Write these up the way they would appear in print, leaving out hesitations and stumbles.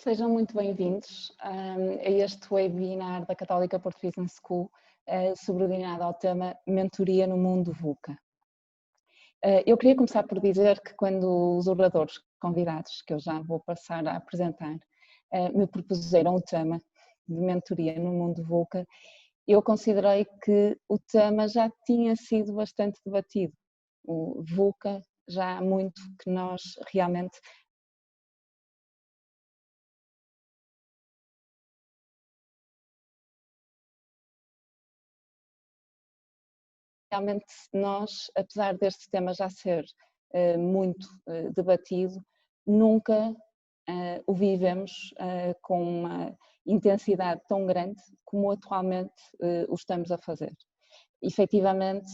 Sejam muito bem-vindos a este webinar da Católica Porto Business School, subordinado ao tema Mentoria no Mundo VUCA. Eu queria começar por dizer que quando os oradores convidados, que eu já vou passar a apresentar, me propuseram o tema de mentoria no mundo VUCA, eu considerei que o tema já tinha sido bastante debatido. O VUCA já há muito que nós realmente nós, apesar deste tema já ser muito debatido, nunca o vivemos com uma intensidade tão grande como atualmente o estamos a fazer. Efetivamente,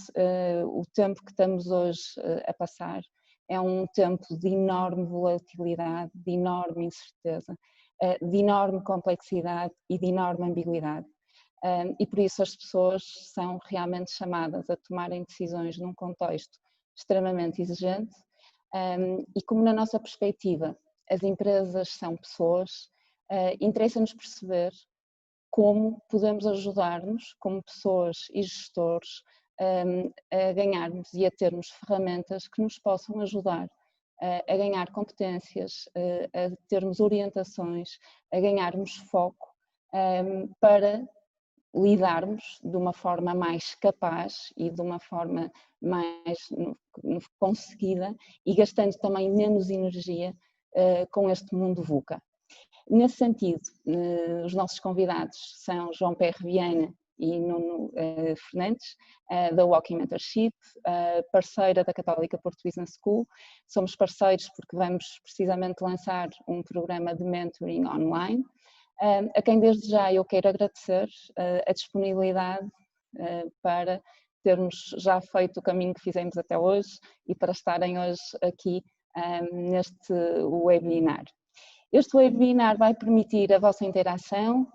o tempo que estamos hoje a passar é um tempo de enorme volatilidade, de enorme incerteza, de enorme complexidade e de enorme ambiguidade. E por isso as pessoas são realmente chamadas a tomarem decisões num contexto extremamente exigente e como na nossa perspectiva as empresas são pessoas, interessa-nos perceber como podemos ajudar-nos como pessoas e gestores a ganharmos e a termos ferramentas que nos possam ajudar a ganhar competências, a termos orientações, a ganharmos foco para lidarmos de uma forma mais capaz e de uma forma mais conseguida e gastando também menos energia com este mundo VUCA. Nesse sentido, os nossos convidados são João Pierre Viana e Nuno Fernandes, da Walking Mentorship, parceira da Católica Porto Business School. Somos parceiros porque vamos precisamente lançar um programa de mentoring online, a quem desde já eu quero agradecer a disponibilidade para termos já feito o caminho que fizemos até hoje e para estarem hoje aqui neste webinar. Este webinar vai permitir a vossa interação,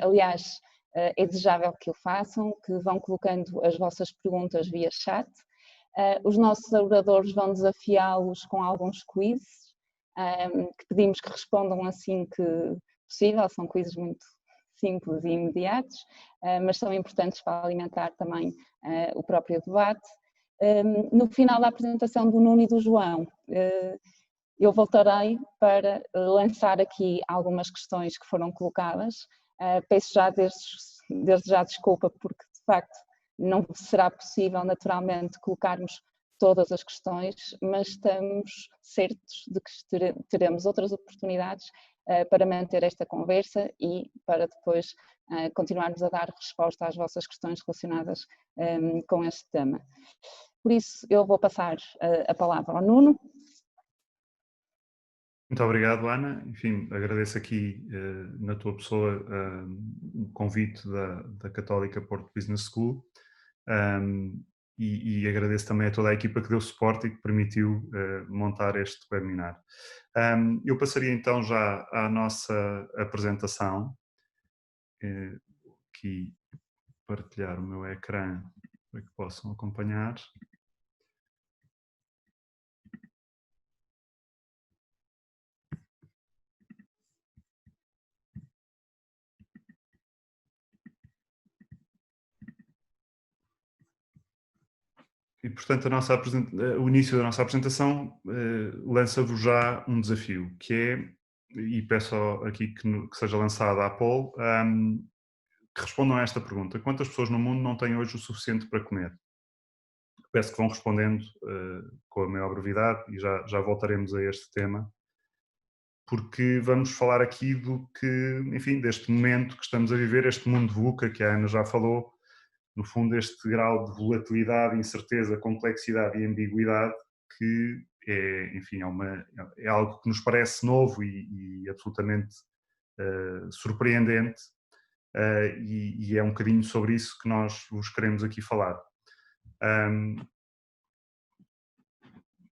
aliás, é desejável que o façam, que vão colocando as vossas perguntas via chat. Os nossos oradores vão desafiá-los com alguns quizzes, que pedimos que respondam assim que possível, são quizzes muito simples e imediatos, mas são importantes para alimentar também o próprio debate. No final da apresentação do Nuno e do João, eu voltarei para lançar aqui algumas questões que foram colocadas. Peço já desde já desculpa porque de facto não será possível naturalmente colocarmos todas as questões, mas estamos certos de que teremos outras oportunidades para manter esta conversa e para depois continuarmos a dar resposta às vossas questões relacionadas com este tema. Por isso eu vou passar a palavra ao Nuno. Muito obrigado, Ana. Enfim, agradeço aqui na tua pessoa o convite da Católica Porto Business School e agradeço também a toda a equipa que deu suporte e que permitiu montar este webinar. Eu passaria então já à nossa apresentação, aqui partilhar o meu ecrã para que possam acompanhar. E, portanto, o início da nossa apresentação lança-vos já um desafio, que é, e peço aqui que seja lançado à poll, que respondam a esta pergunta: quantas pessoas no mundo não têm hoje o suficiente para comer? Peço que vão respondendo com a maior brevidade e já voltaremos a este tema, porque vamos falar aqui do que, enfim, deste momento que estamos a viver, este mundo VUCA que a Ana já falou, no fundo este grau de volatilidade, incerteza, complexidade e ambiguidade que é, enfim, é algo que nos parece novo e absolutamente surpreendente e é um bocadinho sobre isso que nós vos queremos aqui falar.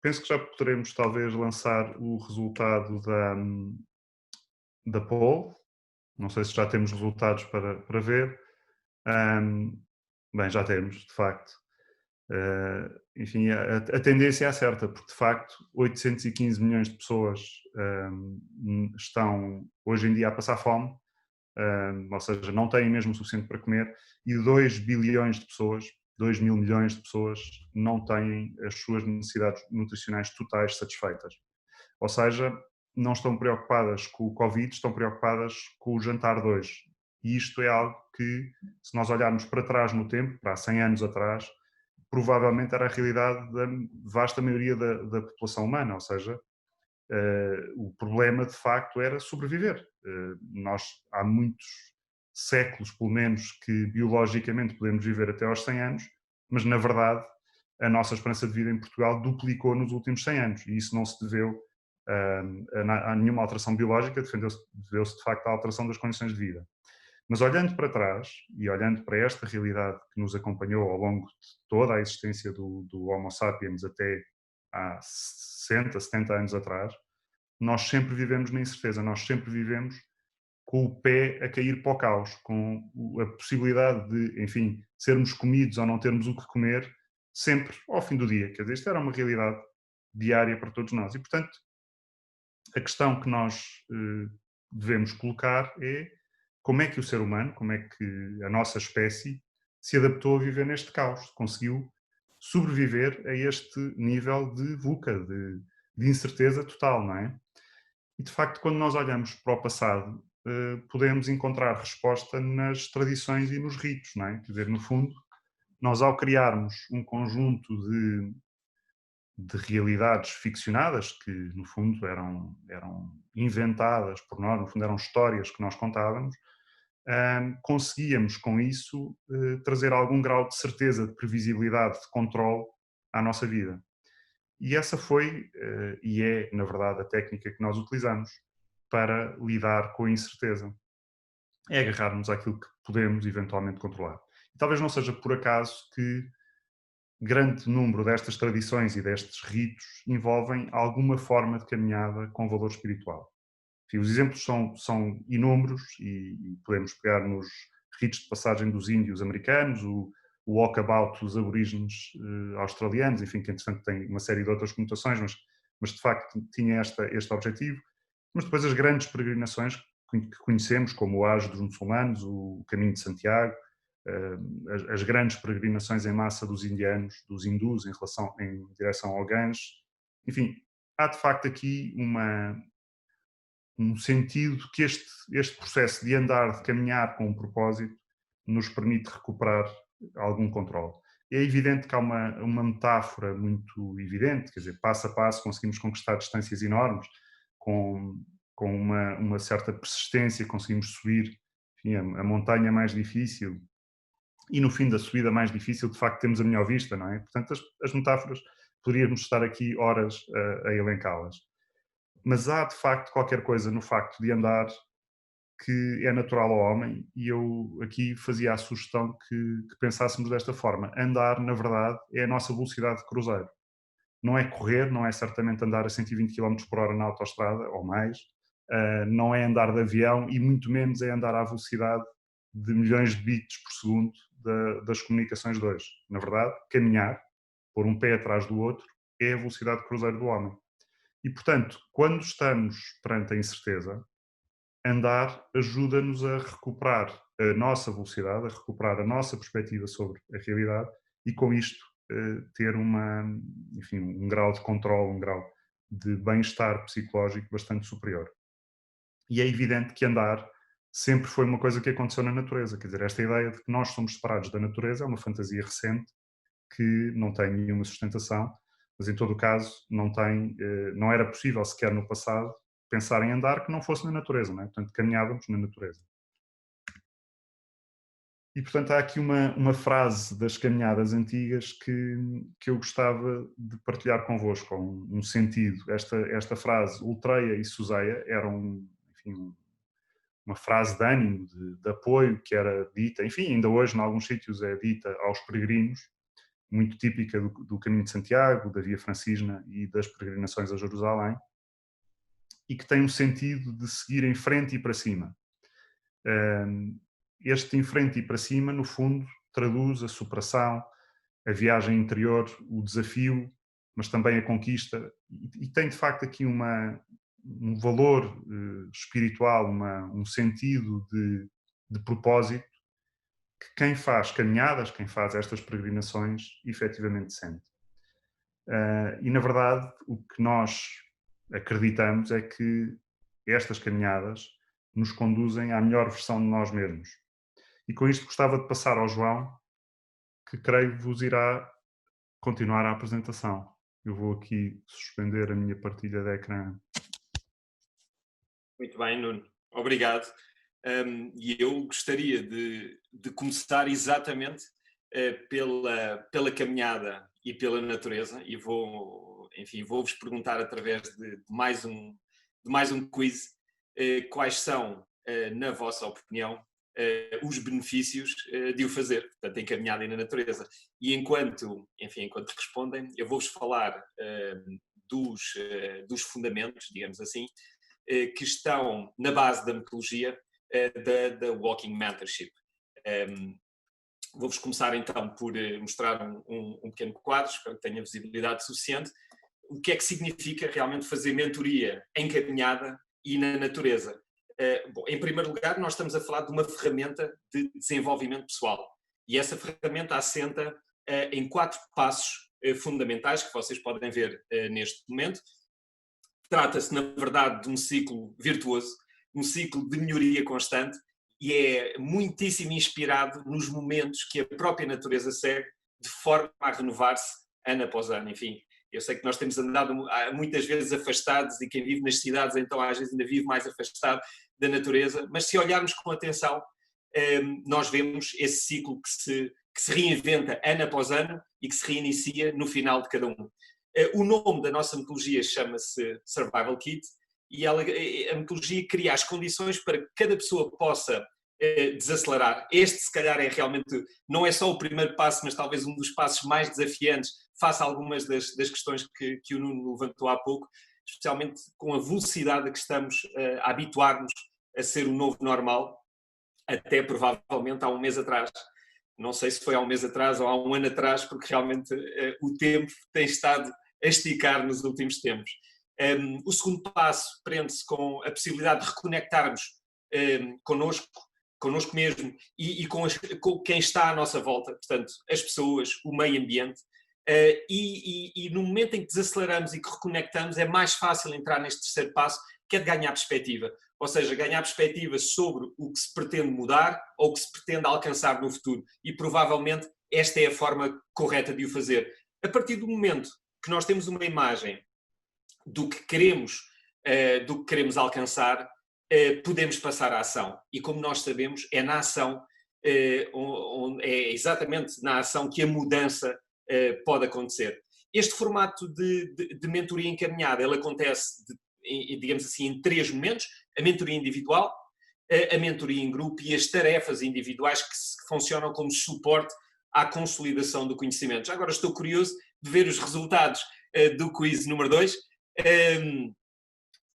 Penso que já poderemos talvez lançar o resultado da poll. Não sei se já temos resultados para ver. Bem, já temos, de facto. Enfim, a tendência é certa, porque de facto 815 milhões de pessoas estão hoje em dia a passar fome, ou seja, não têm mesmo o suficiente para comer, e 2 bilhões de pessoas, 2 mil milhões de pessoas, não têm as suas necessidades nutricionais totais satisfeitas. Ou seja, não estão preocupadas com o Covid, estão preocupadas com o jantar de hoje. E isto é algo que, se nós olharmos para trás no tempo, para há 100 anos atrás, provavelmente era a realidade da vasta maioria da população humana, ou seja, o problema de facto era sobreviver. Nós há muitos séculos, pelo menos, que biologicamente podemos viver até aos 100 anos, mas na verdade a nossa esperança de vida em Portugal duplicou nos últimos 100 anos e isso não se deveu a nenhuma alteração biológica, deveu-se de facto à alteração das condições de vida. Mas olhando para trás e olhando para esta realidade que nos acompanhou ao longo de toda a existência do Homo sapiens até há 60, 70 anos atrás, nós sempre vivemos na incerteza, nós sempre vivemos com o pé a cair para o caos, com a possibilidade de, enfim, sermos comidos ou não termos o que comer, sempre ao fim do dia. Quer dizer, isto era uma realidade diária para todos nós. E, portanto, a questão que nós devemos colocar é como é que o ser humano, como é que a nossa espécie se adaptou a viver neste caos, conseguiu sobreviver a este nível de VUCA, de incerteza total, não é? E de facto, quando nós olhamos para o passado, podemos encontrar resposta nas tradições e nos ritos, não é? Quer dizer, no fundo, nós ao criarmos um conjunto de realidades ficcionadas, que no fundo eram inventadas por nós, no fundo eram histórias que nós contávamos, conseguíamos com isso trazer algum grau de certeza, de previsibilidade, de controle à nossa vida. E essa foi e é, na verdade, a técnica que nós utilizamos para lidar com a incerteza. É agarrarmos àquilo que podemos eventualmente controlar. E talvez não seja por acaso que grande número destas tradições e destes ritos envolvem alguma forma de caminhada com valor espiritual. Enfim, os exemplos são inúmeros e podemos pegar nos ritos de passagem dos índios americanos, o walkabout dos aborígenes australianos, enfim, que entretanto tem uma série de outras conotações, mas de facto tinha este objetivo. Mas depois as grandes peregrinações que conhecemos, como o Hajj dos muçulmanos, o Caminho de Santiago, as grandes peregrinações em massa dos indianos, dos hindus em direção ao Ganges. Enfim, há de facto aqui um sentido que este processo de andar, de caminhar com um propósito, nos permite recuperar algum controle. É evidente que há uma metáfora muito evidente, quer dizer, passo a passo conseguimos conquistar distâncias enormes, com uma certa persistência conseguimos subir, enfim, a montanha mais difícil, e no fim da subida mais difícil, de facto, temos a melhor vista, não é? Portanto, as metáforas, poderíamos estar aqui horas a elencá-las. Mas há, de facto, qualquer coisa no facto de andar que é natural ao homem, e eu aqui fazia a sugestão que pensássemos desta forma. Andar, na verdade, é a nossa velocidade de cruzeiro. Não é correr, não é certamente andar a 120 km por hora na autoestrada, ou mais, não é andar de avião, e muito menos é andar à velocidade de milhões de bits por segundo das comunicações de hoje. Na verdade, caminhar, pôr um pé atrás do outro, é a velocidade de cruzeiro do homem. E, portanto, quando estamos perante a incerteza, andar ajuda-nos a recuperar a nossa velocidade, a recuperar a nossa perspectiva sobre a realidade e, com isto, ter enfim, um grau de controle, um grau de bem-estar psicológico bastante superior. E é evidente que andar sempre foi uma coisa que aconteceu na natureza. Quer dizer, esta ideia de que nós somos separados da natureza é uma fantasia recente que não tem nenhuma sustentação, mas em todo o caso não era possível sequer no passado pensar em andar que não fosse na natureza, não é? Portanto, caminhávamos na natureza. E, portanto, há aqui uma frase das caminhadas antigas que eu gostava de partilhar convosco, um sentido. Esta frase, ultreia e suseia, era enfim, uma frase de ânimo, de apoio, que era dita, enfim, ainda hoje, em alguns sítios, é dita aos peregrinos, muito típica do Caminho de Santiago, da Via Francisna e das peregrinações a Jerusalém, e que tem um sentido de seguir em frente e para cima. Este em frente e para cima, no fundo, traduz a superação, a viagem interior, o desafio, mas também a conquista, e tem de facto aqui um valor espiritual, um sentido de propósito, que quem faz caminhadas, quem faz estas peregrinações, efetivamente sente. E na verdade o que nós acreditamos é que estas caminhadas nos conduzem à melhor versão de nós mesmos. E com isto gostava de passar ao João, que creio vos irá continuar a apresentação. Eu vou aqui suspender a minha partilha de ecrã. Muito bem, Nuno. Obrigado. E eu gostaria de começar exatamente pela caminhada e pela natureza, e vou-vos perguntar através de mais um quiz quais são, na vossa opinião, os benefícios de o fazer, portanto, em caminhada e na natureza. E enquanto respondem, eu vou-vos falar dos fundamentos, digamos assim, que estão na base da metodologia da Walking Mentorship. Vou-vos começar então por mostrar um pequeno quadro, espero que tenha visibilidade suficiente. O que é que significa realmente fazer mentoria em caminhada e na natureza? Bom, em primeiro lugar, nós estamos a falar de uma ferramenta de desenvolvimento pessoal, e essa ferramenta assenta em 4 passos fundamentais que vocês podem ver neste momento. Trata-se, na verdade, de um ciclo virtuoso, um ciclo de melhoria constante, e é muitíssimo inspirado nos momentos que a própria natureza segue, de forma a renovar-se ano após ano. Enfim, eu sei que nós temos andado muitas vezes afastados, e quem vive nas cidades então às vezes ainda vive mais afastado da natureza, mas se olharmos com atenção, nós vemos esse ciclo que se reinventa ano após ano e que se reinicia no final de cada um. O nome da nossa metodologia chama-se Survival Kit, e a metodologia cria as condições para que cada pessoa possa desacelerar. Este, se calhar, não é só o primeiro passo, mas talvez um dos passos mais desafiantes, face a algumas das questões que o Nuno levantou há pouco, especialmente com a velocidade a que estamos a habituar-nos a ser o novo normal, até provavelmente há um mês atrás. Não sei se foi há um mês atrás ou há um ano atrás, porque realmente o tempo tem estado a esticar nos últimos tempos. O segundo passo prende-se com a possibilidade de reconectarmos connosco mesmo e com quem está à nossa volta, portanto, as pessoas, o meio ambiente, e no momento em que desaceleramos e que reconectamos, é mais fácil entrar neste terceiro passo, que é de ganhar perspectiva, ou seja, ganhar perspectiva sobre o que se pretende mudar ou o que se pretende alcançar no futuro, e provavelmente esta é a forma correta de o fazer. A partir do momento que nós temos uma imagem do que queremos alcançar, podemos passar à ação, e como nós sabemos, é na ação, é exatamente na ação que a mudança pode acontecer. Este formato de mentoria encaminhada, ele acontece, digamos assim, em 3 momentos: a mentoria individual, a mentoria em grupo e as tarefas individuais que funcionam como suporte à consolidação do conhecimento. Já agora estou curioso de ver os resultados do quiz número 2.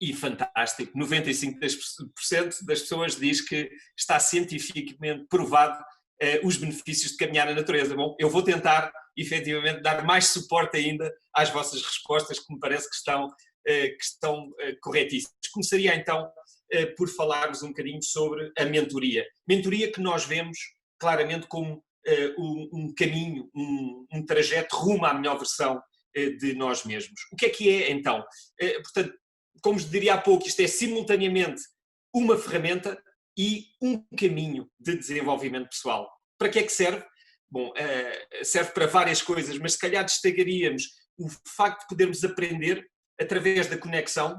E fantástico, 95% das pessoas diz que está cientificamente provado os benefícios de caminhar na natureza. Bom, eu vou tentar, efetivamente, dar mais suporte ainda às vossas respostas, que me parece que estão corretíssimas. Começaria então por falarmos um bocadinho sobre a mentoria. Mentoria que nós vemos claramente como um caminho, um trajeto rumo à melhor versão de nós mesmos. O que é então? Portanto, como vos diria há pouco, isto é simultaneamente uma ferramenta e um caminho de desenvolvimento pessoal. Para que é que serve? Bom, serve para várias coisas, mas se calhar destacaríamos o facto de podermos aprender através da conexão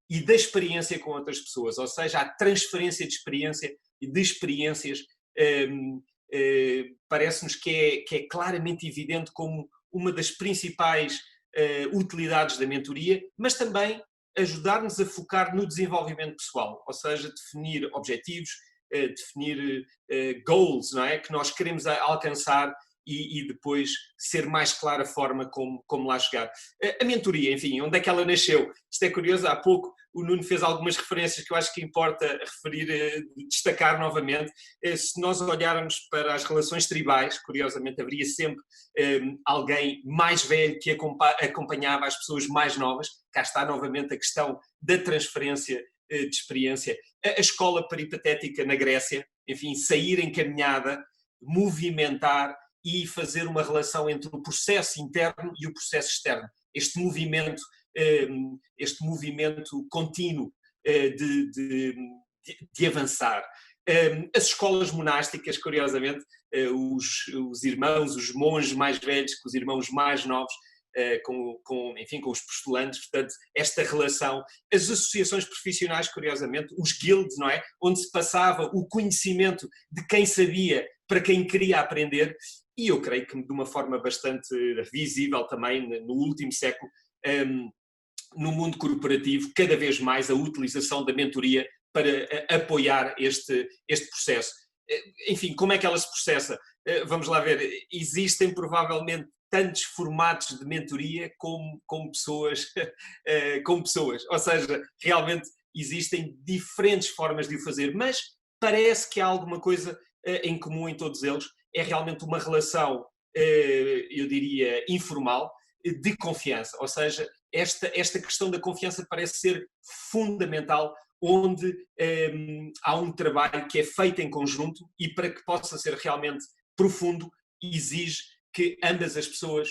e da experiência com outras pessoas, ou seja, a transferência de experiência e de experiências parece-nos que é claramente evidente como uma das principais utilidades da mentoria, mas também ajudar-nos a focar no desenvolvimento pessoal, ou seja, definir objetivos, definir goals, não é? Que nós queremos alcançar e depois ser mais clara a forma como lá chegar. A mentoria, enfim, onde é que ela nasceu? Isto é curioso, há pouco o Nuno fez algumas referências que eu acho que importa referir, destacar novamente. Se nós olharmos para as relações tribais, curiosamente haveria sempre alguém mais velho que acompanhava as pessoas mais novas. Cá está novamente a questão da transferência de experiência. A escola peripatética na Grécia, enfim, sair em caminhada, movimentar e fazer uma relação entre o processo interno e o processo externo. Este movimento contínuo de avançar. As escolas monásticas, curiosamente, os irmãos, os monges mais velhos que os irmãos mais novos, enfim, com os postulantes, portanto, esta relação, as associações profissionais, curiosamente, os guilds, não é? Onde se passava o conhecimento de quem sabia para quem queria aprender, e eu creio que de uma forma bastante visível também no último século, no mundo corporativo, cada vez mais a utilização da mentoria para apoiar este processo. Enfim, como é que ela se processa? Vamos lá ver, existem provavelmente tantos formatos de mentoria como pessoas, ou seja, realmente existem diferentes formas de o fazer, mas parece que há alguma coisa em comum em todos eles, é realmente uma relação, eu diria, informal, de confiança, ou seja, esta questão da confiança parece ser fundamental, onde há um trabalho que é feito em conjunto e para que possa ser realmente profundo, exige que ambas as pessoas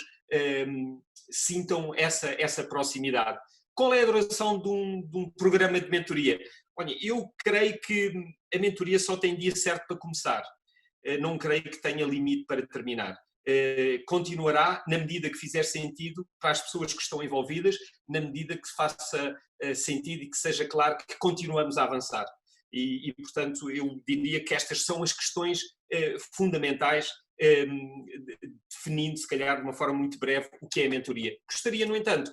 sintam essa proximidade. Qual é a duração de um programa de mentoria? Olha, eu creio que a mentoria só tem dia certo para começar. Não creio que tenha limite para terminar. Continuará na medida que fizer sentido para as pessoas que estão envolvidas, na medida que faça sentido e que seja claro que continuamos a avançar. E portanto, eu diria que estas são as questões fundamentais, definindo, se calhar, de uma forma muito breve, o que é a mentoria. Gostaria, no entanto,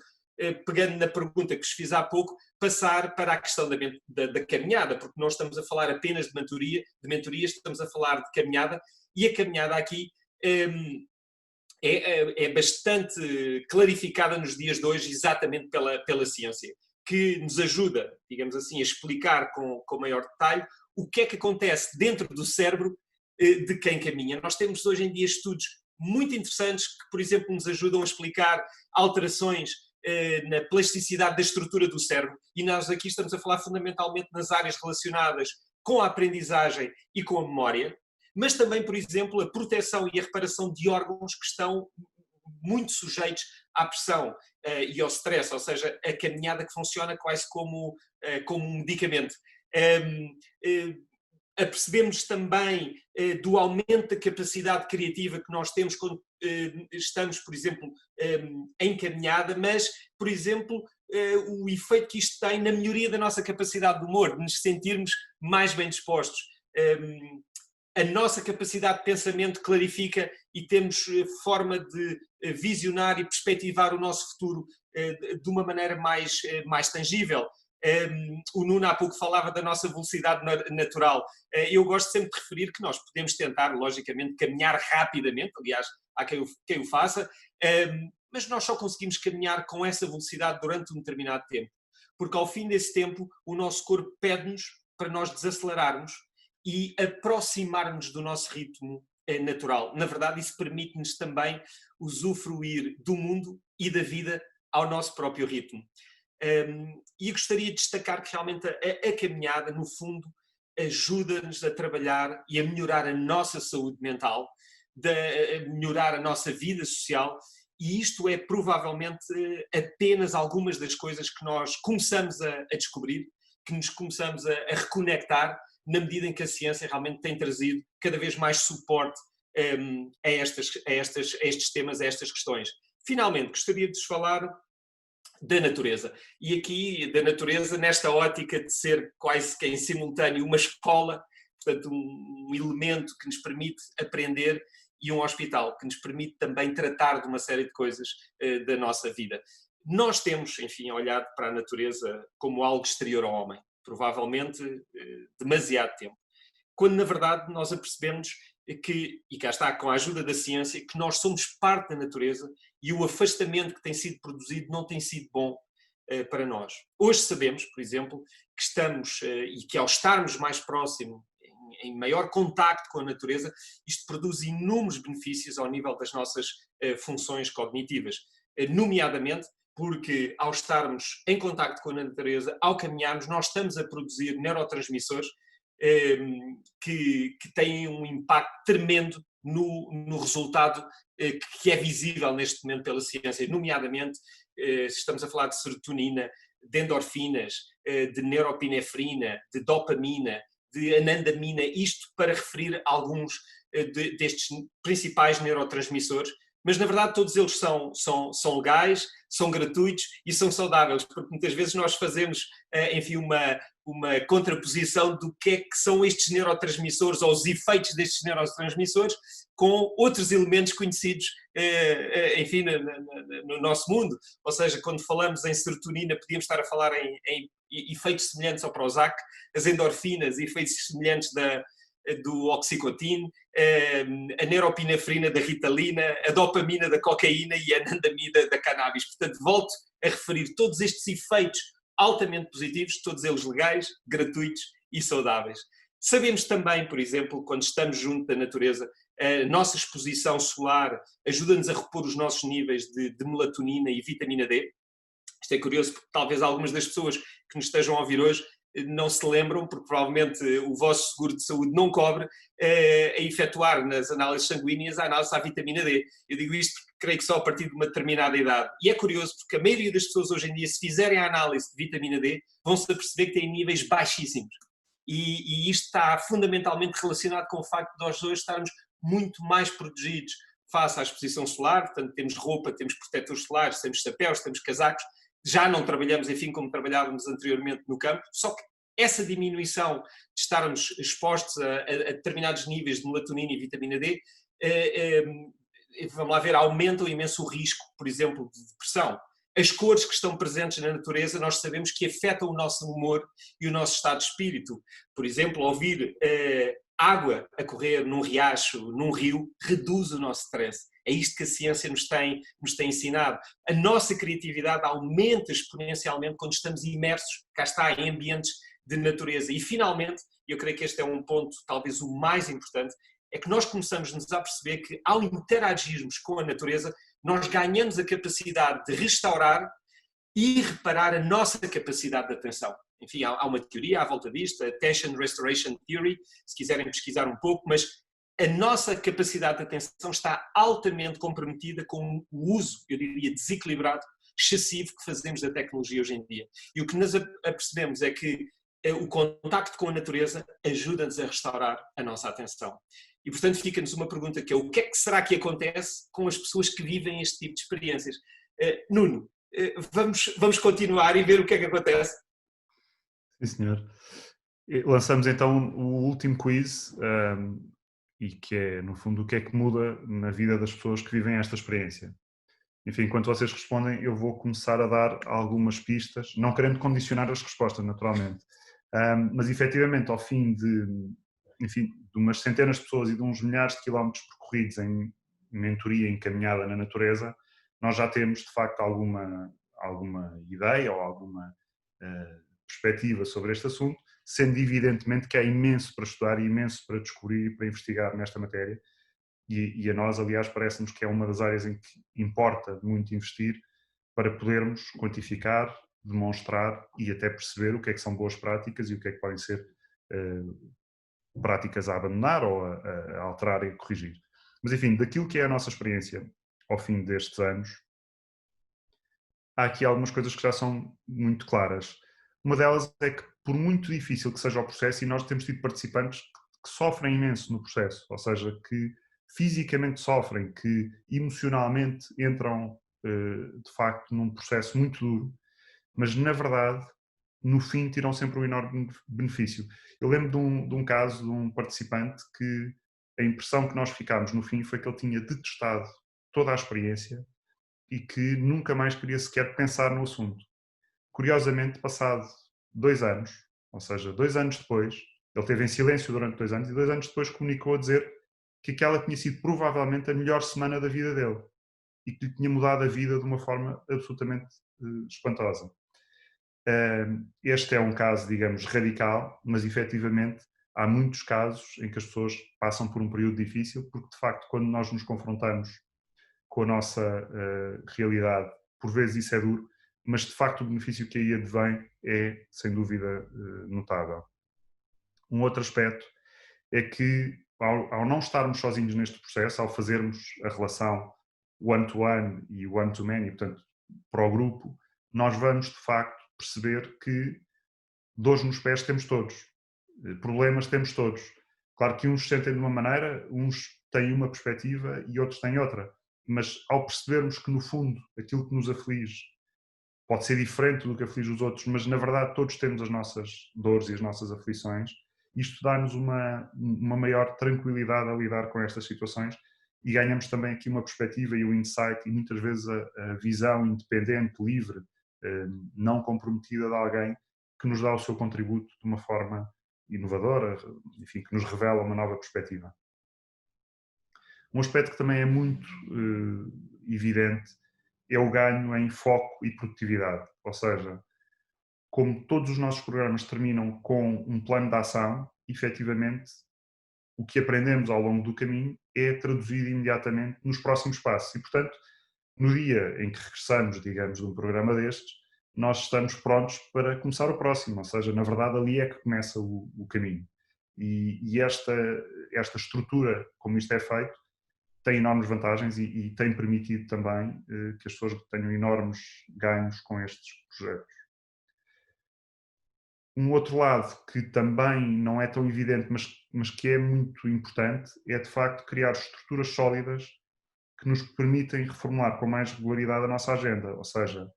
pegando na pergunta que vos fiz há pouco, passar para a questão da caminhada, porque nós estamos a falar apenas de mentoria, estamos a falar de caminhada, e a caminhada aqui é bastante clarificada nos dias de hoje, exatamente pela ciência, que nos ajuda, digamos assim, a explicar com maior detalhe o que é que acontece dentro do cérebro de quem caminha. Nós temos hoje em dia estudos muito interessantes que, por exemplo, nos ajudam a explicar alterações na plasticidade da estrutura do cérebro, e nós aqui estamos a falar fundamentalmente nas áreas relacionadas com a aprendizagem e com a memória, mas também, por exemplo, a proteção e a reparação de órgãos que estão muito sujeitos à pressão e ao stress, ou seja, a caminhada que funciona quase como um medicamento. Apercebemos também do aumento da capacidade criativa que nós temos quando estamos, por exemplo, em caminhada, mas, por exemplo, o efeito que isto tem na melhoria da nossa capacidade de humor, de nos sentirmos mais bem dispostos. A nossa capacidade de pensamento clarifica e temos forma de visionar e perspectivar o nosso futuro de uma maneira mais tangível. O Nuno há pouco falava da nossa velocidade natural. Eu gosto sempre de referir que nós podemos tentar, logicamente, caminhar rapidamente, aliás, há quem o faça, mas nós só conseguimos caminhar com essa velocidade durante um determinado tempo, porque ao fim desse tempo o nosso corpo pede-nos para nós desacelerarmos e aproximarmos do nosso ritmo natural. Na verdade, isso permite-nos também usufruir do mundo e da vida ao nosso próprio ritmo. E gostaria de destacar que realmente a caminhada, no fundo, ajuda-nos a trabalhar e a melhorar a nossa saúde mental, a melhorar a nossa vida social, e isto é provavelmente apenas algumas das coisas que nós começamos a descobrir, que nos começamos a reconectar, na medida em que a ciência realmente tem trazido cada vez mais suporte a estes temas, a estas questões. Finalmente, gostaria de vos falar da natureza. E aqui, da natureza, nesta ótica de ser quase que em simultâneo uma escola, portanto, um elemento que nos permite aprender, e um hospital que nos permite também tratar de uma série de coisas da nossa vida. Nós temos, enfim, olhado para a natureza como algo exterior ao homem, provavelmente demasiado tempo, quando na verdade nós apercebemos e cá está, com a ajuda da ciência, que nós somos parte da natureza e o afastamento que tem sido produzido não tem sido bom para nós. Hoje sabemos, por exemplo, que estamos, e que ao estarmos mais próximo, em maior contacto com a natureza, isto produz inúmeros benefícios ao nível das nossas funções cognitivas, nomeadamente porque ao estarmos em contacto com a natureza, ao caminharmos, nós estamos a produzir neurotransmissores que têm um impacto tremendo no resultado que é visível neste momento pela ciência, nomeadamente estamos a falar de serotonina, de endorfinas, de neuropinefrina, de dopamina, de anandamina, isto para referir alguns destes principais neurotransmissores, mas na verdade todos eles são legais, são gratuitos e são saudáveis, porque muitas vezes nós fazemos, enfim, uma contraposição do que é que são estes neurotransmissores ou os efeitos destes neurotransmissores com outros elementos conhecidos, enfim, no nosso mundo. Ou seja, quando falamos em serotonina, podíamos estar a falar em efeitos semelhantes ao Prozac, as endorfinas, efeitos semelhantes do oxicodina, a neuropinefrina da ritalina, a dopamina da cocaína e a anandamida da cannabis. Portanto, volto a referir todos estes efeitos altamente positivos, todos eles legais, gratuitos e saudáveis. Sabemos também, por exemplo, quando estamos junto da natureza, a nossa exposição solar ajuda-nos a repor os nossos níveis de melatonina e vitamina D. Isto é curioso porque talvez algumas das pessoas que nos estejam a ouvir hoje não se lembram, porque provavelmente o vosso seguro de saúde não cobre a efetuar nas análises sanguíneas a análise à vitamina D. Eu digo isto porque creio que só a partir de uma determinada idade. E é curioso porque a maioria das pessoas hoje em dia, se fizerem a análise de vitamina D, vão-se aperceber que têm níveis baixíssimos. E isto está fundamentalmente relacionado com o facto de nós hoje estarmos muito mais protegidos face à exposição solar, portanto temos roupa, temos protetores solares, temos chapéus, temos casacos, já não trabalhamos, enfim, como trabalhávamos anteriormente no campo, só que essa diminuição de estarmos expostos a determinados níveis de melatonina e vitamina D, vamos lá ver, aumenta imenso o risco, por exemplo, de depressão. As cores que estão presentes na natureza, nós sabemos que afetam o nosso humor e o nosso estado de espírito. Por exemplo, ouvir água a correr num riacho, num rio, reduz o nosso stress. É isto que a ciência nos tem ensinado. A nossa criatividade aumenta exponencialmente quando estamos imersos, cá está, em ambientes de natureza. E finalmente, eu creio que este é um ponto talvez o mais importante, é que nós começamos-nos a perceber que ao interagirmos com a natureza, nós ganhamos a capacidade de restaurar e reparar a nossa capacidade de atenção. Enfim, há uma teoria à volta disto, a Attention Restoration Theory, se quiserem pesquisar um pouco, mas a nossa capacidade de atenção está altamente comprometida com o uso, eu diria, desequilibrado, excessivo que fazemos da tecnologia hoje em dia. E o que nos apercebemos é que o contacto com a natureza ajuda-nos a restaurar a nossa atenção. E, portanto, fica-nos uma pergunta que é: o que é que será que acontece com as pessoas que vivem este tipo de experiências? Nuno, vamos continuar e ver o que é que acontece. Sim, senhor. Lançamos então o último quiz, e que é, no fundo, o que é que muda na vida das pessoas que vivem esta experiência. Enfim, enquanto vocês respondem, eu vou começar a dar algumas pistas, não querendo condicionar as respostas, naturalmente. Mas, efetivamente, ao fim de umas centenas de pessoas e de uns milhares de quilómetros percorridos em mentoria encaminhada na natureza, nós já temos, de facto, alguma ideia ou alguma perspectiva sobre este assunto, sendo evidentemente que há imenso para estudar e imenso para descobrir e para investigar nesta matéria. E a nós, aliás, parece-nos que é uma das áreas em que importa muito investir para podermos quantificar, demonstrar e até perceber o que é que são boas práticas e o que é que podem ser práticas a abandonar ou a alterar e corrigir. Mas, enfim, daquilo que é a nossa experiência ao fim destes anos, há aqui algumas coisas que já são muito claras. Uma delas é que, por muito difícil que seja o processo, e nós temos tido participantes que sofrem imenso no processo, ou seja, que fisicamente sofrem, que emocionalmente entram, de facto, num processo muito duro, mas, na verdade, no fim tiram sempre um enorme benefício. Eu lembro de um caso de um participante que a impressão que nós ficámos no fim foi que ele tinha detestado toda a experiência e que nunca mais queria sequer pensar no assunto. Curiosamente, passado 2 anos, ou seja, 2 anos depois, ele esteve em silêncio durante 2 anos e 2 anos depois comunicou a dizer que aquela tinha sido provavelmente a melhor semana da vida dele e que lhe tinha mudado a vida de uma forma absolutamente espantosa. Este é um caso, digamos, radical, mas efetivamente há muitos casos em que as pessoas passam por um período difícil, porque de facto quando nós nos confrontamos com a nossa realidade, por vezes isso é duro, mas de facto o benefício que aí advém é, sem dúvida, notável. Um outro aspecto é que, ao não estarmos sozinhos neste processo, ao fazermos a relação one-to-one e one-to-many, portanto, para o grupo, nós vamos, de facto, perceber que dores nos pés temos todos, problemas temos todos. Claro que uns sentem de uma maneira, uns têm uma perspectiva e outros têm outra, mas ao percebermos que, no fundo, aquilo que nos aflige pode ser diferente do que aflige os outros, mas, na verdade, todos temos as nossas dores e as nossas aflições, isto dá-nos uma maior tranquilidade a lidar com estas situações e ganhamos também aqui uma perspectiva e um insight e muitas vezes a visão independente, livre, não comprometida de alguém que nos dá o seu contributo de uma forma inovadora, enfim, que nos revela uma nova perspectiva. Um aspecto que também é muito evidente é o ganho em foco e produtividade, ou seja, como todos os nossos programas terminam com um plano de ação, efetivamente, o que aprendemos ao longo do caminho é traduzido imediatamente nos próximos passos. E, portanto, no dia em que regressamos, digamos, de um programa destes, nós estamos prontos para começar o próximo. Ou seja, na verdade, ali é que começa o caminho. E esta estrutura, como isto é feito, tem enormes vantagens e tem permitido também que as pessoas tenham enormes ganhos com estes projetos. Um outro lado que também não é tão evidente, mas que é muito importante, é de facto criar estruturas sólidas que nos permitem reformular com mais regularidade a nossa agenda. Ou seja,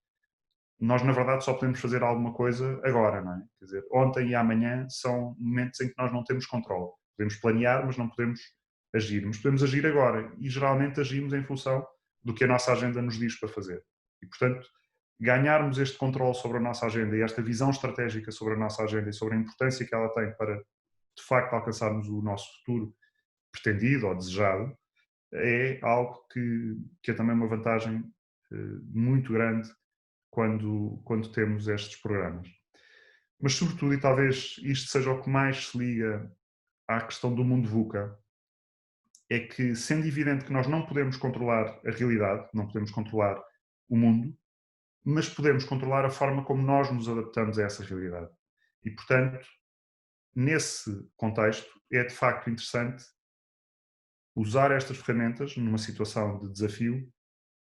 nós na verdade só podemos fazer alguma coisa agora, não é? Quer dizer, ontem e amanhã são momentos em que nós não temos controle. Podemos planear, mas não podemos agir. Mas podemos agir agora e geralmente agimos em função do que a nossa agenda nos diz para fazer. E portanto, ganharmos este controle sobre a nossa agenda e esta visão estratégica sobre a nossa agenda e sobre a importância que ela tem para, de facto, alcançarmos o nosso futuro pretendido ou desejado, é algo que é também uma vantagem muito grande quando temos estes programas. Mas, sobretudo, e talvez isto seja o que mais se liga à questão do mundo VUCA, é que, sendo evidente que nós não podemos controlar a realidade, não podemos controlar o mundo, mas podemos controlar a forma como nós nos adaptamos a essa realidade. E, portanto, nesse contexto, é de facto interessante usar estas ferramentas numa situação de desafio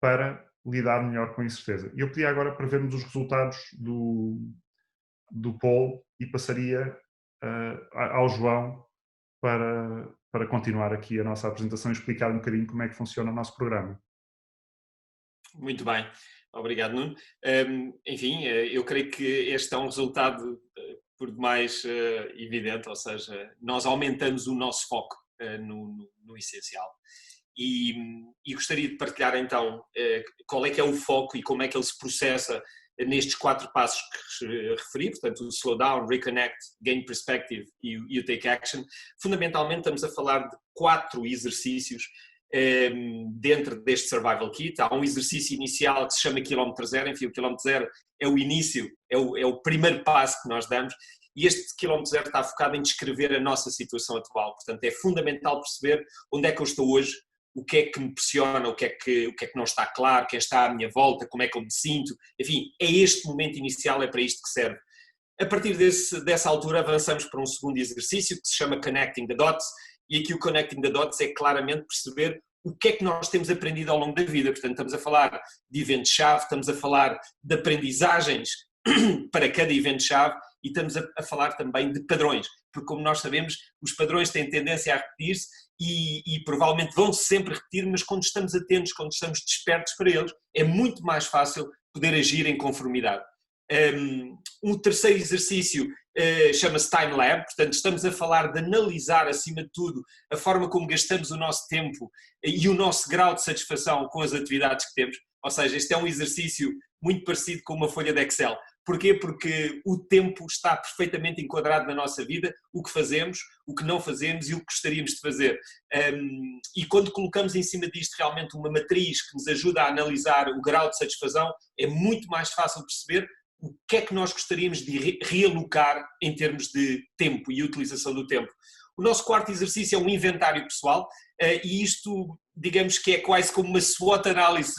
para lidar melhor com a incerteza. Eu pedi agora para vermos os resultados do poll e passaria ao João para continuar aqui a nossa apresentação e explicar um bocadinho como é que funciona o nosso programa. Muito bem. Obrigado, Nuno. Enfim, eu creio que este é um resultado por demais evidente, ou seja, nós aumentamos o nosso foco no essencial. E gostaria de partilhar então qual é que é o foco e como é que ele se processa nestes 4 passos que referi, portanto o Slow Down, Reconnect, Gain Perspective e o Take Action. Fundamentalmente estamos a falar de 4 exercícios dentro deste Survival Kit. Há um exercício inicial que se chama quilómetro zero. Enfim, o quilómetro zero é o início, é o primeiro passo que nós damos, e este quilómetro zero está focado em descrever a nossa situação atual. Portanto, é fundamental perceber onde é que eu estou hoje, o que é que me pressiona, o que é que não está claro, quem está à minha volta, como é que eu me sinto. Enfim, é este momento inicial, é para isto que serve. A partir dessa altura avançamos para um segundo exercício que se chama Connecting the Dots, e aqui o Connecting the Dots é claramente perceber o que é que nós temos aprendido ao longo da vida. Portanto, estamos a falar de eventos-chave, estamos a falar de aprendizagens para cada evento-chave e estamos a falar também de padrões, porque como nós sabemos, os padrões têm tendência a repetir-se e provavelmente vão sempre repetir, mas quando estamos atentos, quando estamos despertos para eles, é muito mais fácil poder agir em conformidade. Um terceiro exercício chama-se Time Lab, portanto estamos a falar de analisar acima de tudo a forma como gastamos o nosso tempo e o nosso grau de satisfação com as atividades que temos, ou seja, este é um exercício muito parecido com uma folha de Excel. Porquê? Porque o tempo está perfeitamente enquadrado na nossa vida, o que fazemos, o que não fazemos e o que gostaríamos de fazer. E quando colocamos em cima disto realmente uma matriz que nos ajuda a analisar o grau de satisfação, é muito mais fácil perceber o que é que nós gostaríamos de realocar em termos de tempo e utilização do tempo. O nosso quarto exercício é um inventário pessoal e isto, digamos que é quase como uma SWOT análise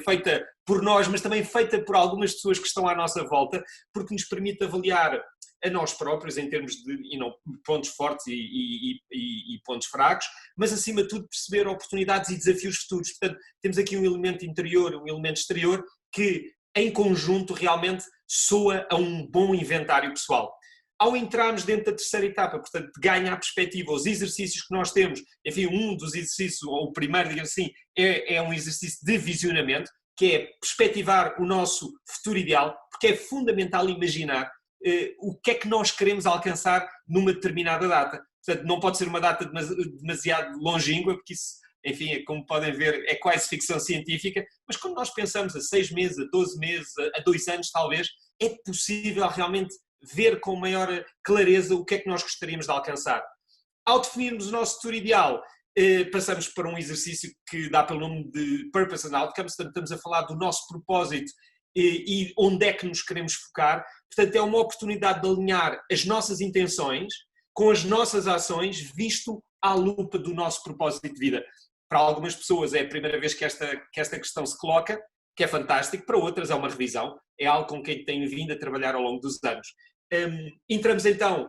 feita por nós, mas também feita por algumas pessoas que estão à nossa volta, porque nos permite avaliar a nós próprios em termos de pontos fortes e pontos fracos, mas acima de tudo perceber oportunidades e desafios futuros. Portanto, temos aqui um elemento interior, um elemento exterior, que em conjunto realmente soa a um bom inventário pessoal. Ao entrarmos dentro da terceira etapa, portanto, ganha a perspectiva, os exercícios que nós temos, enfim, um dos exercícios, ou o primeiro, digamos assim, é um exercício de visionamento, que é perspectivar o nosso futuro ideal, porque é fundamental imaginar o que é que nós queremos alcançar numa determinada data. Portanto, não pode ser uma data demasiado longínqua, porque isso, enfim, como podem ver, é quase ficção científica, mas quando nós pensamos a 6 meses, a 12 meses, a 2 anos talvez, é possível realmente ver com maior clareza o que é que nós gostaríamos de alcançar. Ao definirmos o nosso futuro ideal, passamos para um exercício que dá pelo nome de Purpose and Outcomes, portanto estamos a falar do nosso propósito e onde é que nos queremos focar. Portanto, é uma oportunidade de alinhar as nossas intenções com as nossas ações, visto à lupa do nosso propósito de vida. Para algumas pessoas é a primeira vez que esta questão se coloca, que é fantástico, para outras é uma revisão, é algo com quem tenho vindo a trabalhar ao longo dos anos. Entramos então,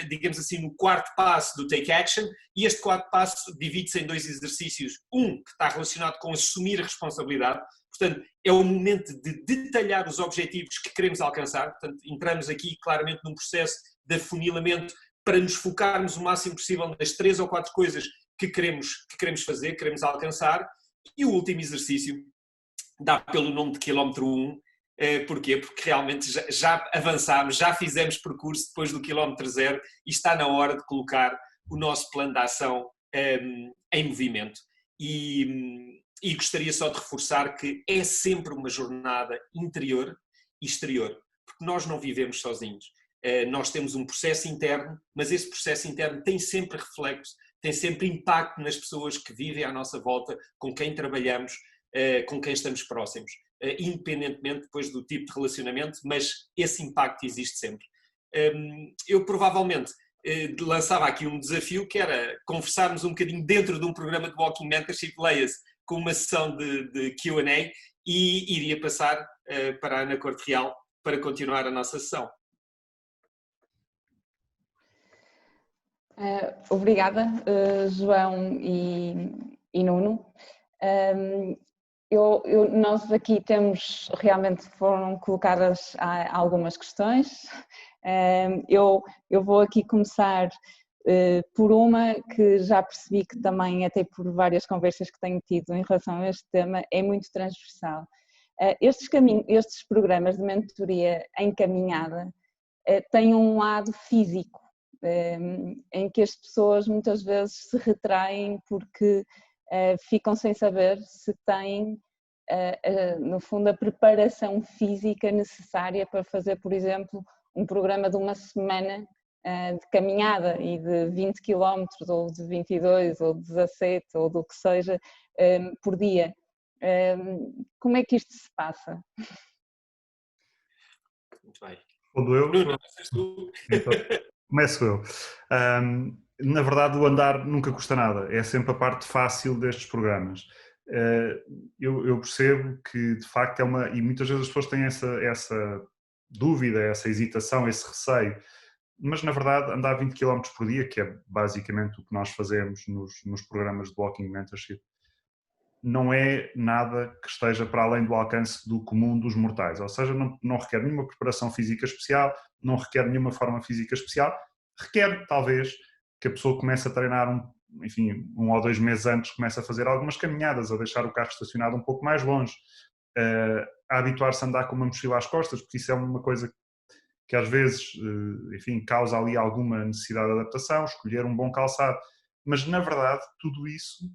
digamos assim, no quarto passo do Take Action, e este quarto passo divide-se em 2 exercícios. Um que está relacionado com assumir a responsabilidade, portanto, é o momento de detalhar os objetivos que queremos alcançar, portanto, entramos aqui claramente num processo de afunilamento para nos focarmos o máximo possível nas 3 ou 4 coisas que queremos fazer, que queremos alcançar, e o último exercício dá pelo nome de quilómetro 1. Porquê? Porque realmente já avançámos, já fizemos percurso depois do quilómetro 0 e está na hora de colocar o nosso plano de ação em movimento. E gostaria só de reforçar que é sempre uma jornada interior e exterior, porque nós não vivemos sozinhos. Nós temos um processo interno, mas esse processo interno tem sempre reflexo, tem sempre impacto nas pessoas que vivem à nossa volta, com quem trabalhamos, com quem estamos próximos. Independentemente depois do tipo de relacionamento, mas esse impacto existe sempre. Eu provavelmente lançava aqui um desafio que era conversarmos um bocadinho dentro de um programa de Walking Mentorship, leia-se, com uma sessão de Q&A, e iria passar para a Ana Corte Real para continuar a nossa sessão. Obrigada, João e Nuno. Nós aqui foram colocadas algumas questões. Eu vou aqui começar por uma que já percebi que também, até por várias conversas que tenho tido em relação a este tema, é muito transversal. Estes programas de mentoria em caminhada têm um lado físico, em que as pessoas muitas vezes se retraem porque ficam sem saber se têm, no fundo, a preparação física necessária para fazer, por exemplo, um programa de uma semana de caminhada e de 20 km ou de 22 ou de 17 ou do que seja por dia. Como é que isto se passa? Muito bem. Quando eu... Então, começo eu. Na verdade, o andar nunca custa nada, é sempre a parte fácil destes programas. Eu percebo que de facto é uma, e muitas vezes as pessoas têm essa dúvida, essa hesitação, esse receio, mas na verdade andar 20 km por dia, que é basicamente o que nós fazemos nos programas de Walking Mentorship, não é nada que esteja para além do alcance do comum dos mortais, ou seja, não requer nenhuma preparação física especial, não requer nenhuma forma física especial, requer talvez que a pessoa comece a treinar um ou 2 meses antes, comece a fazer algumas caminhadas, a deixar o carro estacionado um pouco mais longe, a habituar-se a andar com uma mochila às costas, porque isso é uma coisa que às vezes, enfim, causa ali alguma necessidade de adaptação, escolher um bom calçado, mas na verdade tudo isso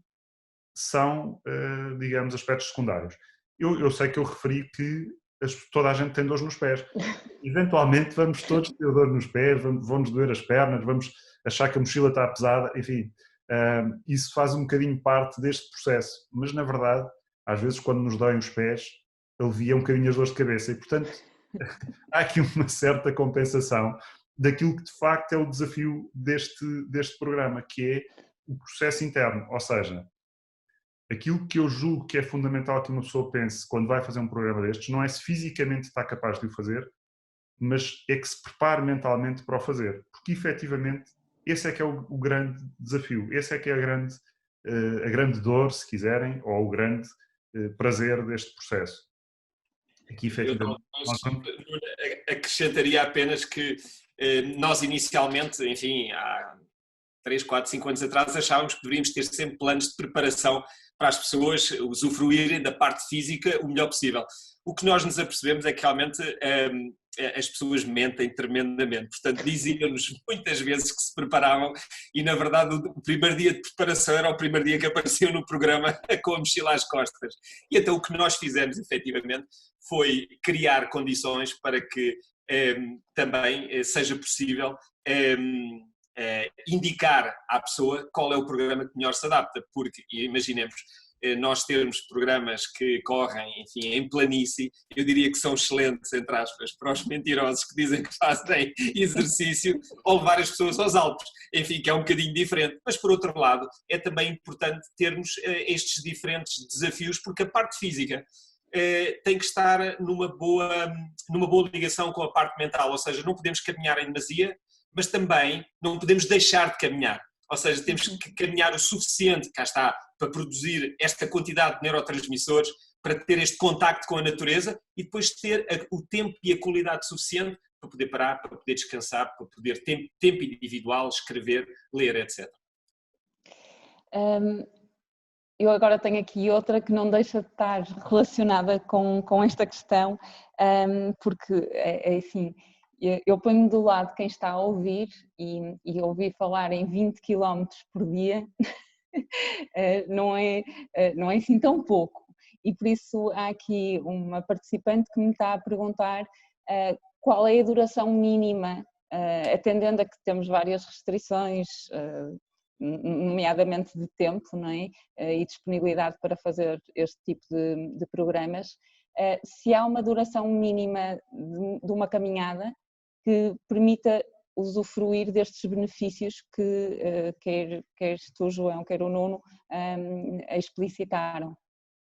são, digamos, aspectos secundários. Eu sei que eu referi que toda a gente tem dores nos pés. Eventualmente vamos todos ter dor nos pés, vão-nos doer as pernas, vamos achar que a mochila está pesada, enfim, isso faz um bocadinho parte deste processo, mas na verdade, às vezes quando nos doem os pés, alivia um bocadinho as dores de cabeça e portanto há aqui uma certa compensação daquilo que de facto é o desafio deste programa, que é o processo interno, ou seja, aquilo que eu julgo que é fundamental que uma pessoa pense quando vai fazer um programa destes não é se fisicamente está capaz de o fazer, mas é que se prepare mentalmente para o fazer, porque efetivamente esse é que é o grande desafio, esse é que é a grande dor, se quiserem, ou o grande prazer deste processo. Aqui efetivamente acrescentaria apenas que nós inicialmente, enfim, há 3, 4, 5 anos atrás achávamos que deveríamos ter sempre planos de preparação para as pessoas usufruírem da parte física o melhor possível. O que nós nos apercebemos é que realmente as pessoas mentem tremendamente, portanto diziam-nos muitas vezes que se preparavam e na verdade o primeiro dia de preparação era o primeiro dia que apareciam no programa com a mochila às costas. E então o que nós fizemos efetivamente foi criar condições para que também seja possível indicar à pessoa qual é o programa que melhor se adapta, porque imaginemos, nós termos programas que correm, enfim, em planície, eu diria que são excelentes, entre aspas, para os mentirosos que dizem que fazem exercício ou levar as pessoas aos Alpes, enfim, que é um bocadinho diferente, mas por outro lado é também importante termos estes diferentes desafios, porque a parte física tem que estar numa boa ligação com a parte mental, ou seja, não podemos caminhar em demasia, mas também não podemos deixar de caminhar. Ou seja, temos que caminhar o suficiente, cá está, para produzir esta quantidade de neurotransmissores, para ter este contacto com a natureza e depois ter o tempo e a qualidade suficiente para poder parar, para poder descansar, para poder ter tempo individual, escrever, ler, etc. Eu agora tenho aqui outra que não deixa de estar relacionada com esta questão, porque é assim, eu ponho-me do lado de quem está a ouvir e ouvir falar em 20 km por dia não é assim tão pouco. E por isso há aqui uma participante que me está a perguntar qual é a duração mínima, atendendo a que temos várias restrições, nomeadamente de tempo, não é? E disponibilidade para fazer este tipo de programas, se há uma duração mínima de uma caminhada que permita usufruir destes benefícios que quer tu, João, quer o Nuno, explicitaram.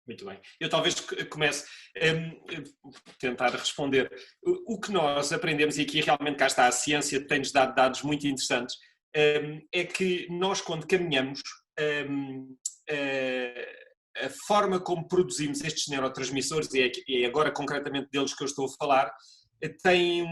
Muito bem. Eu talvez comece a tentar responder. O que nós aprendemos, e aqui realmente cá está, a ciência tem-nos dado dados muito interessantes, é que nós quando caminhamos, a forma como produzimos estes neurotransmissores, e é agora concretamente deles que eu estou a falar, tem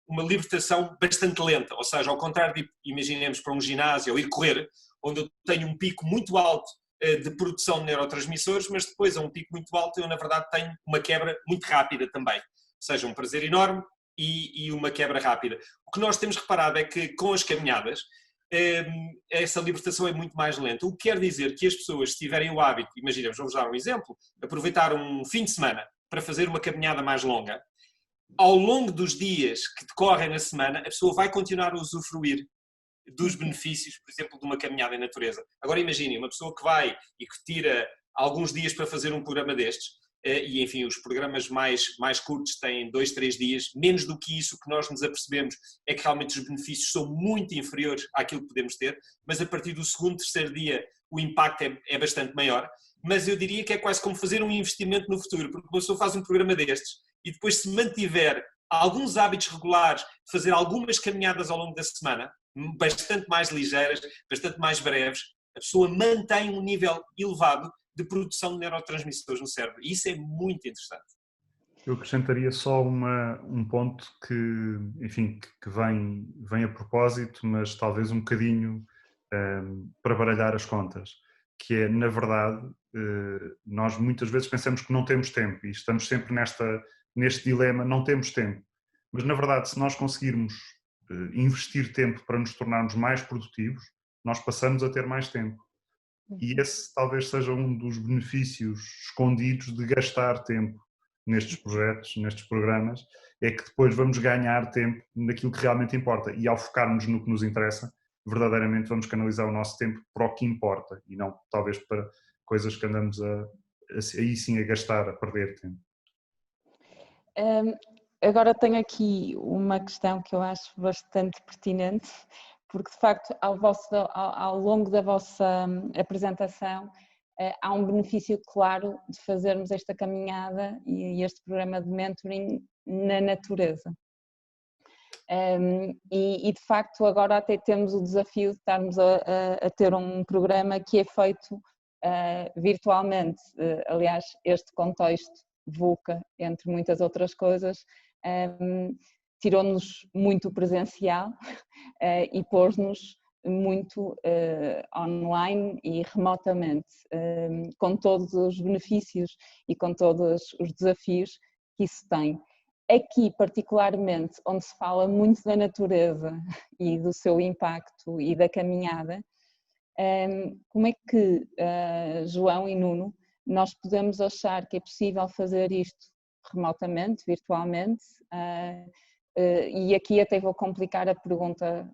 uma libertação bastante lenta, ou seja, ao contrário de, imaginemos, para um ginásio ou ir correr, onde eu tenho um pico muito alto de produção de neurotransmissores, mas depois a um pico muito alto eu na verdade tenho uma quebra muito rápida também, ou seja, um prazer enorme e uma quebra rápida. O que nós temos reparado é que com as caminhadas essa libertação é muito mais lenta, o que quer dizer que as pessoas, se tiverem o hábito, imaginemos, vamos dar um exemplo, aproveitar um fim de semana para fazer uma caminhada mais longa, ao longo dos dias que decorrem na semana, a pessoa vai continuar a usufruir dos benefícios, por exemplo, de uma caminhada em natureza. Agora imaginem, uma pessoa que vai e que tira alguns dias para fazer um programa destes, e enfim, os programas mais curtos têm 2, 3 dias, menos do que isso, o que nós nos apercebemos é que realmente os benefícios são muito inferiores àquilo que podemos ter, mas a partir do segundo, terceiro dia o impacto é bastante maior, mas eu diria que é quase como fazer um investimento no futuro, porque uma pessoa faz um programa destes e depois se mantiver alguns hábitos regulares, fazer algumas caminhadas ao longo da semana, bastante mais ligeiras, bastante mais breves, a pessoa mantém um nível elevado de produção de neurotransmissores no cérebro. E isso é muito interessante. Eu acrescentaria só um ponto que, enfim, que vem a propósito, mas talvez um bocadinho para baralhar as contas, que é, na verdade, nós muitas vezes pensamos que não temos tempo e estamos sempre neste dilema, não temos tempo. Mas, na verdade, se nós conseguirmos investir tempo para nos tornarmos mais produtivos, nós passamos a ter mais tempo. E esse talvez seja um dos benefícios escondidos de gastar tempo. nestes projetos, nestes programas, é que depois vamos ganhar tempo naquilo que realmente importa. E ao focarmos no que nos interessa, verdadeiramente vamos canalizar o nosso tempo para o que importa e não talvez para coisas que andamos aí sim a gastar, a perder tempo. Agora tenho aqui uma questão que eu acho bastante pertinente, porque de facto ao longo da vossa apresentação há um benefício claro de fazermos esta caminhada e este programa de mentoring na natureza. E de facto agora até temos o desafio de estarmos a ter um programa que é feito virtualmente. Aliás, este contexto VUCA, entre muitas outras coisas, tirou-nos muito presencial e pôs-nos muito online e remotamente, com todos os benefícios e com todos os desafios que isso tem. Aqui, particularmente, onde se fala muito da natureza e do seu impacto e da caminhada, como é que, João e Nuno, nós podemos achar que é possível fazer isto remotamente, virtualmente? E aqui até vou complicar a pergunta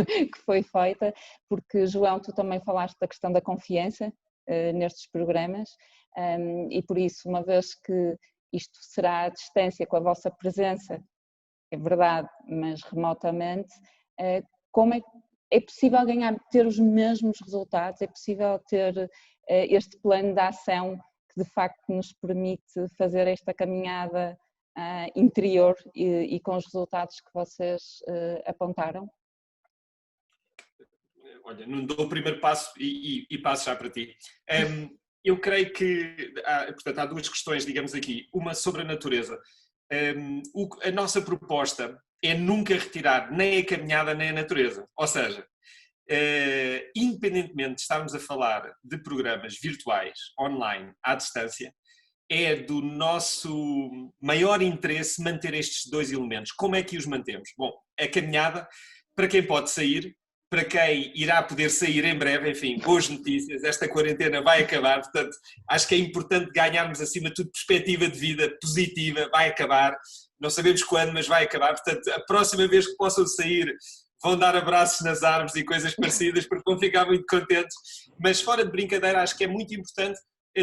que foi feita, porque, João, tu também falaste da questão da confiança nestes programas e por isso, uma vez que isto será à distância com a vossa presença, é verdade, mas remotamente, como é possível ter os mesmos resultados? É possível ter este plano de ação que de facto nos permite fazer esta caminhada interior e com os resultados que vocês apontaram? Olha, não dou o primeiro passo e passo já para ti. Eu creio que portanto, há duas questões, digamos aqui. Uma sobre a natureza. A nossa proposta é nunca retirar nem a caminhada nem a natureza. Ou seja, independentemente de estarmos a falar de programas virtuais, online, à distância, é do nosso maior interesse manter estes dois elementos. Como é que os mantemos? Bom, a caminhada, para quem pode sair, para quem irá poder sair em breve, enfim, boas notícias, esta quarentena vai acabar, portanto, acho que é importante ganharmos, acima de tudo, perspectiva de vida positiva, vai acabar, não sabemos quando, mas vai acabar, portanto, a próxima vez que possam sair, vão dar abraços nas árvores e coisas parecidas, porque vão ficar muito contentes, mas fora de brincadeira, acho que é muito importante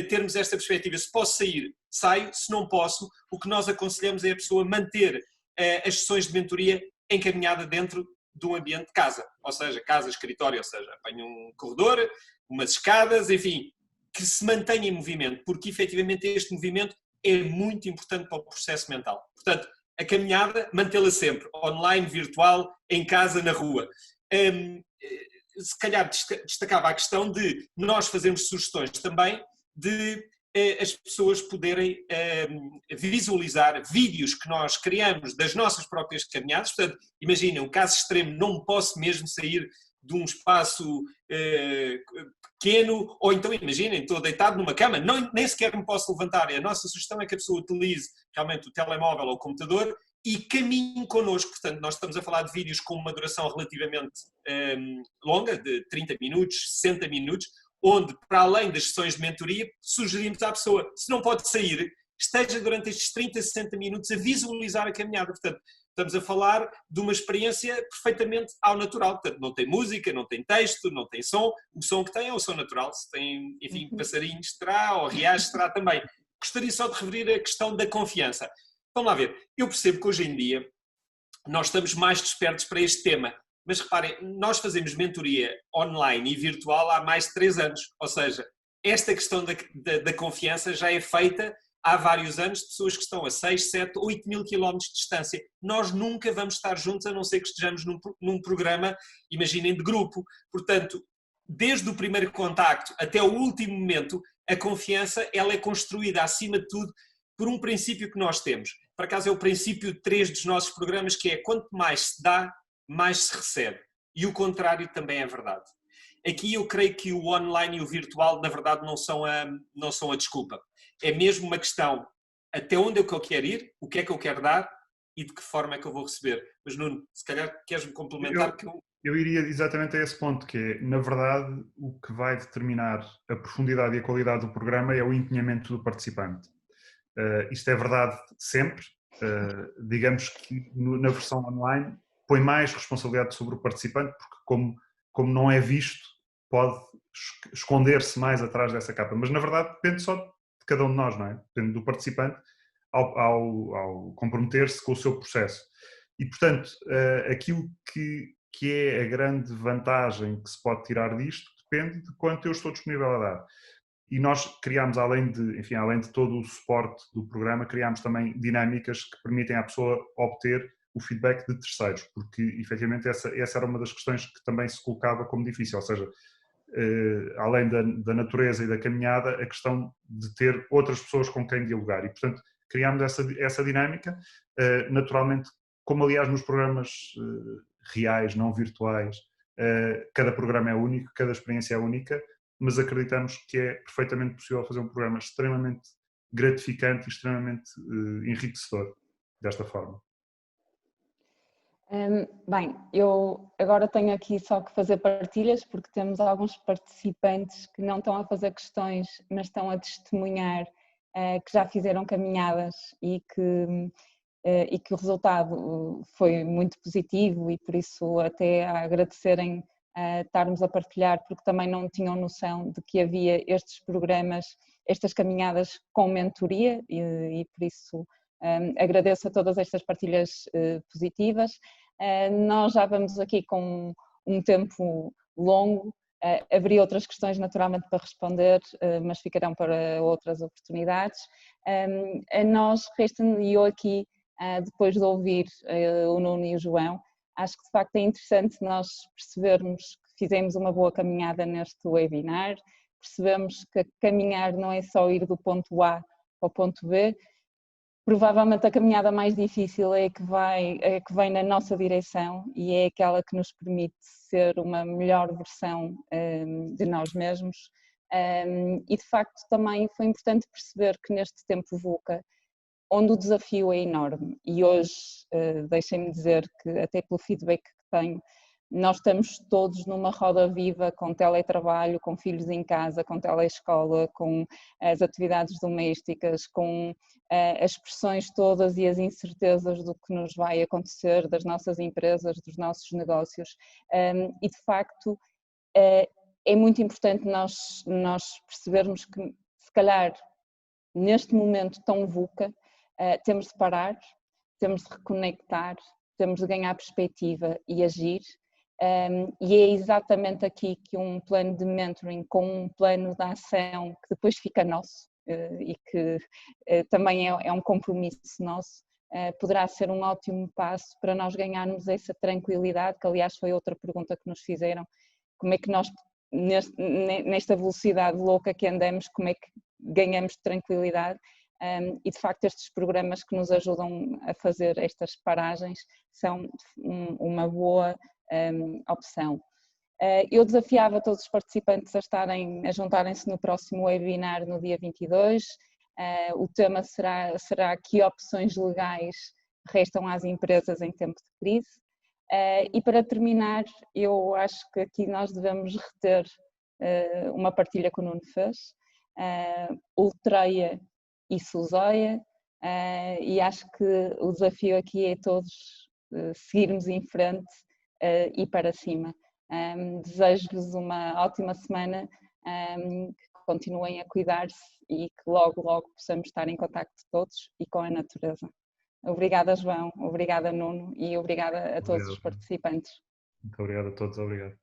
termos esta perspectiva. Se posso sair, saio, se não posso, o que nós aconselhamos é a pessoa manter as sessões de mentoria encaminhada dentro de um ambiente de casa, ou seja, casa, escritório, ou seja, apanha um corredor, umas escadas, enfim, que se mantenha em movimento, porque efetivamente este movimento é muito importante para o processo mental. Portanto, a caminhada, mantê-la sempre, online, virtual, em casa, na rua. Se calhar destacava a questão de nós fazermos sugestões também de as pessoas poderem visualizar vídeos que nós criamos das nossas próprias caminhadas. Portanto, imaginem, um caso extremo, não posso mesmo sair de um espaço pequeno, ou então imaginem, estou deitado numa cama, nem sequer me posso levantar. A nossa sugestão é que a pessoa utilize realmente o telemóvel ou o computador e caminhe connosco. Portanto, nós estamos a falar de vídeos com uma duração relativamente longa, de 30 minutos, 60 minutos, onde, para além das sessões de mentoria, sugerimos à pessoa, se não pode sair, esteja durante estes 30, 60 minutos a visualizar a caminhada. Portanto, estamos a falar de uma experiência perfeitamente ao natural. Portanto, não tem música, não tem texto, não tem som. O som que tem é o som natural. Se tem, enfim, passarinhos, terá, ou riachos, terá também. Gostaria só de referir a questão da confiança. Vamos lá ver. Eu percebo que hoje em dia nós estamos mais despertos para este tema. Mas reparem, nós fazemos mentoria online e virtual há mais de 3 anos. Ou seja, esta questão da confiança já é feita há vários anos de pessoas que estão a 6, 7, 8 mil quilómetros de distância. Nós nunca vamos estar juntos a não ser que estejamos num programa, imaginem, de grupo. Portanto, desde o primeiro contacto até o último momento, a confiança ela é construída, acima de tudo, por um princípio que nós temos. Por acaso é o princípio 3 dos nossos programas, que é quanto mais se dá, mais se recebe. E o contrário também é verdade. Aqui eu creio que o online e o virtual, na verdade, não são a desculpa. É mesmo uma questão, até onde é que eu quero ir, o que é que eu quero dar e de que forma é que eu vou receber. Mas Nuno, se calhar queres-me complementar? Eu iria exatamente a esse ponto, que é, na verdade, o que vai determinar a profundidade e a qualidade do programa é o empenhamento do participante. Isto é verdade sempre. Digamos que na versão online põe mais responsabilidade sobre o participante, porque como não é visto, pode esconder-se mais atrás dessa capa. Mas na verdade depende só de cada um de nós, não é? Depende do participante ao comprometer-se com o seu processo. E portanto, aquilo que é a grande vantagem que se pode tirar disto depende de quanto eu estou disponível a dar. E nós criámos, além de todo o suporte do programa, criámos também dinâmicas que permitem à pessoa obter o feedback de terceiros, porque efetivamente essa era uma das questões que também se colocava como difícil, ou seja, além da natureza e da caminhada, a questão de ter outras pessoas com quem dialogar. E portanto criámos essa dinâmica, naturalmente, como aliás nos programas reais, não virtuais, cada programa é único, cada experiência é única, mas acreditamos que é perfeitamente possível fazer um programa extremamente gratificante e extremamente enriquecedor desta forma. Bem, eu agora tenho aqui só que fazer partilhas, porque temos alguns participantes que não estão a fazer questões, mas estão a testemunhar que já fizeram caminhadas e que o resultado foi muito positivo, e por isso até a agradecerem estarmos a partilhar, porque também não tinham noção de que havia estes programas, estas caminhadas com mentoria, e por isso agradeço a todas estas partilhas positivas. Nós já vamos aqui com um tempo longo, haveria outras questões naturalmente para responder, mas ficarão para outras oportunidades. A nós resta-me, e eu aqui, depois de ouvir o Nuno e o João, acho que de facto é interessante nós percebermos que fizemos uma boa caminhada neste webinar, percebemos que caminhar não é só ir do ponto A ao ponto B. Provavelmente a caminhada mais difícil é que vem na nossa direção, e é aquela que nos permite ser uma melhor versão de nós mesmos. E de facto também foi importante perceber que neste tempo VUCA, onde o desafio é enorme, e hoje deixem-me dizer que até pelo feedback que tenho, nós estamos todos numa roda viva, com teletrabalho, com filhos em casa, com teleescola, com as atividades domésticas, com as pressões todas e as incertezas do que nos vai acontecer, das nossas empresas, dos nossos negócios, e de facto é muito importante nós percebermos que, se calhar, neste momento tão VUCA, temos de parar, temos de reconectar, temos de ganhar perspectiva e agir. E é exatamente aqui que um plano de mentoring com um plano de ação que depois fica nosso, e que também é um compromisso nosso, poderá ser um ótimo passo para nós ganharmos essa tranquilidade, que aliás foi outra pergunta que nos fizeram: como é que nós, nesta velocidade louca que andamos, como é que ganhamos tranquilidade? E de facto estes programas que nos ajudam a fazer estas paragens são uma boa opção. Eu desafiava todos os participantes a juntarem-se no próximo webinar no dia 22. O tema será que opções legais restam às empresas em tempo de crise. E para terminar, eu acho que aqui nós devemos reter uma partilha que o Nuno fez: Ultreia e Suzeia, e acho que o desafio aqui é todos seguirmos em frente e para cima. Desejo-vos uma ótima semana, que continuem a cuidar-se e que logo possamos estar em contacto todos e com a natureza. Obrigada, João, obrigada, Nuno, e obrigada a todos os participantes. Muito obrigado a todos, obrigado.